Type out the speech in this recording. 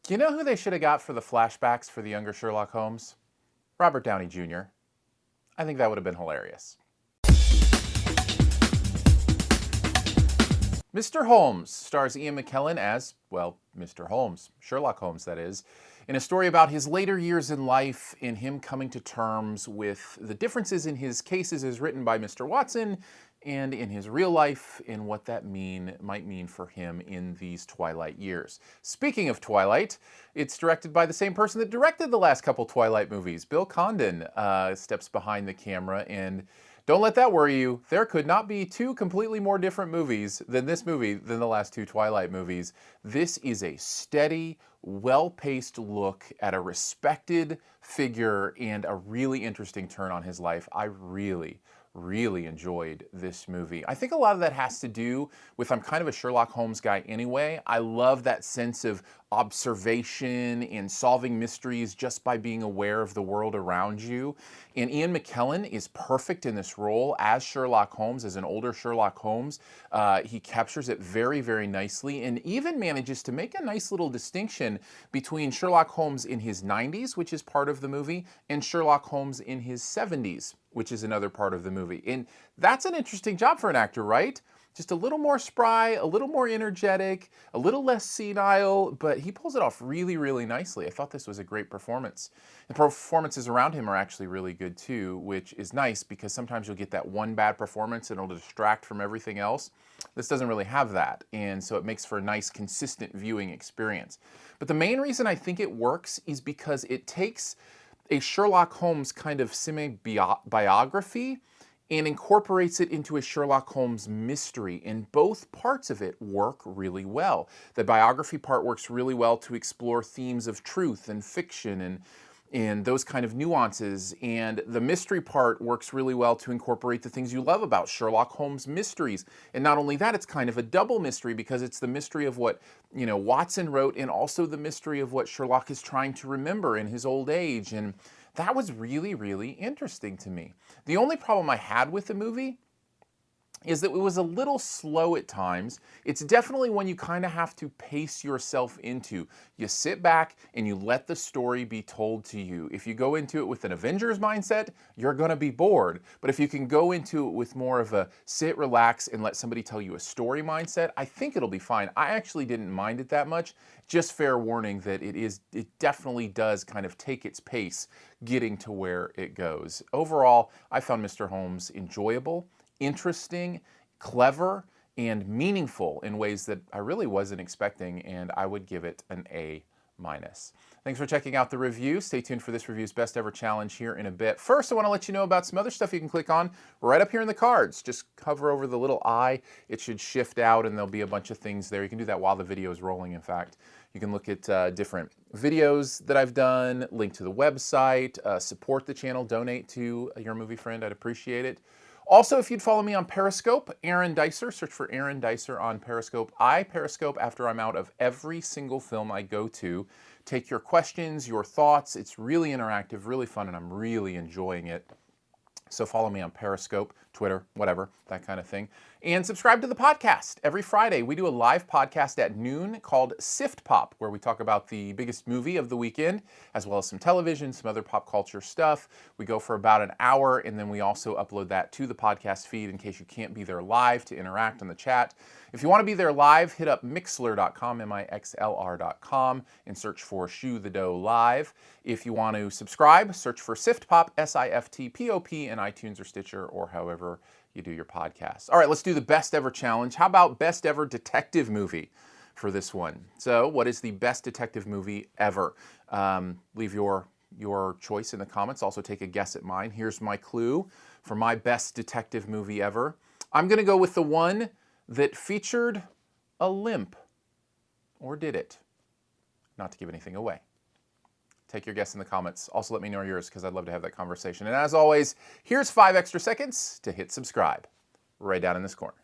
You know who they should have got for the flashbacks for the younger Sherlock Holmes? Robert Downey Jr. I think that would have been hilarious. Mr. Holmes stars Ian McKellen as, well, Mr. Holmes, Sherlock Holmes, that is, in a story about his later years in life and him coming to terms with the differences in his cases as written by Mr. Watson and in his real life and what that might mean for him in these Twilight years. Speaking of Twilight, it's directed by the same person that directed the last couple Twilight movies. Bill Condon steps behind the camera, and don't let that worry you. There could not be two completely more different movies than this movie than the last two Twilight movies. This is a steady, well-paced look at a respected figure and a really interesting turn on his life. I really enjoyed this movie. I think a lot of that has to do with I'm kind of a Sherlock Holmes guy anyway. I love that sense of observation and solving mysteries just by being aware of the world around you. And Ian McKellen is perfect in this role as Sherlock Holmes, as an older Sherlock Holmes. He captures it very nicely and even manages to make a nice little distinction between Sherlock Holmes in his 90s, which is part of the movie, and Sherlock Holmes in his 70s, which is another part of the movie. And that's an interesting job for an actor, right? Just a little more spry, a little more energetic, a little less senile, but he pulls it off really nicely. I thought this was a great performance. The performances around him are actually really good too, which is nice because sometimes you'll get that one bad performance and it'll distract from everything else. This doesn't really have that, and so it makes for a nice, consistent viewing experience. But the main reason I think it works is because it takes a Sherlock Holmes kind of semi-biography and incorporates it into a Sherlock Holmes mystery, and both parts of it work really well. The biography part works really well to explore themes of truth and fiction and those kind of nuances, and the mystery part works really well to incorporate the things you love about Sherlock Holmes mysteries. And not only that, it's kind of a double mystery because it's the mystery of what, Watson wrote and also the mystery of what Sherlock is trying to remember in his old age. And that was really interesting to me. The only problem I had with the movie is that it was a little slow at times. It's definitely one you kind of have to pace yourself into. You sit back and you let the story be told to you. If you go into it with an Avengers mindset, you're going to be bored. But if you can go into it with more of a sit, relax, and let somebody tell you a story mindset, I think it'll be fine. I actually didn't mind it that much. Just fair warning that it definitely does kind of take its pace getting to where it goes. Overall, I found Mr. Holmes enjoyable, interesting, clever, and meaningful in ways that I really wasn't expecting, and I would give it an A-. Thanks for checking out the review. Stay tuned for this review's best ever challenge here in a bit. First, I want to let you know about some other stuff you can click on right up here in the cards. Just hover over the little eye. It should shift out and there'll be a bunch of things there. You can do that while the video is rolling, in fact. You can look at different videos that I've done, link to the website, support the channel, donate to your movie friend. I'd appreciate it. Also, if you'd follow me on Periscope, Aaron Dicer, search for Aaron Dicer on Periscope. I Periscope after I'm out of every single film I go to. Take your questions, your thoughts. It's really interactive, really fun, and I'm really enjoying it. So follow me on Periscope, Twitter, whatever, that kind of thing. And subscribe to the podcast. Every Friday, we do a live podcast at noon called SiftPop, where we talk about the biggest movie of the weekend, as well as some television, some other pop culture stuff. We go for about an hour, and then we also upload that to the podcast feed in case you can't be there live to interact in the chat. If you want to be there live, hit up Mixlr.com, MIXLR.com, and search for Shoe the Dough Live. If you want to subscribe, search for SiftPop, SiftPop, in iTunes or Stitcher, or however you do your podcast. All right, let's do the best ever challenge. How about best ever detective movie for this one? So what is the best detective movie ever? Leave your choice in the comments. Also take a guess at mine. Here's my clue for my best detective movie ever. I'm going to go with the one that featured a limp. Or did it? Not to give anything away. Take your guess in the comments. Also let me know yours because I'd love to have that conversation. And as always, here's 5 extra seconds to hit subscribe right down in this corner.